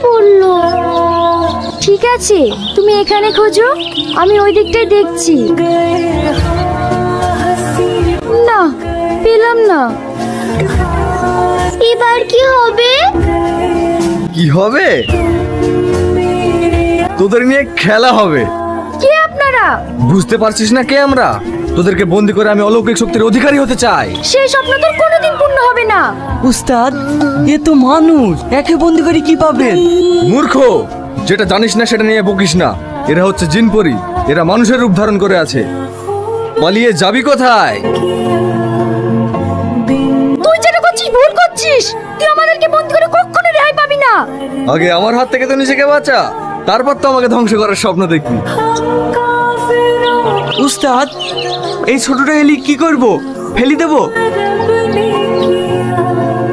বললো। ঠিক আছে, তুমি এখানে খোঁজো, আমি ওই দিকটাই দেখছি। না, পেলাম না। এবার কি হবে? কি হবে? তোদের নিয়ে খেলা হবে। কে আপনারা? বুঝতে পারছিস না কে আমরা? তোদেরকে বন্দি করে আমি অলৌকিক শক্তির অধিকারী হতে চাই। সেই স্বপ্ন তোর কোনোদিন পূর্ণ হবে না। উস্তাদ, এ তো মানুষ, একে বন্দি করে কি পাবেন? মূর্খ, যেটা জানিস না সেটা নিয়ে বকিস না। এরা হচ্ছে জিনপরি, এরা মানুষের রূপ ধারণ করে আছে। পালিয়ে যাবি কোথায়? তুই যেটা করছিস ভুল করছিস। তুই আমাদেরকে বন্দি করে কখনো রেহাই পাবি না। আগে আমার হাত থেকে তো নিজেকে বাঁচা, তারপর তো আমাকে ধ্বংস করার স্বপ্ন দেখবি। উস্তাদ, এই ছোটটা এলি কি করব? ফেলি দেব?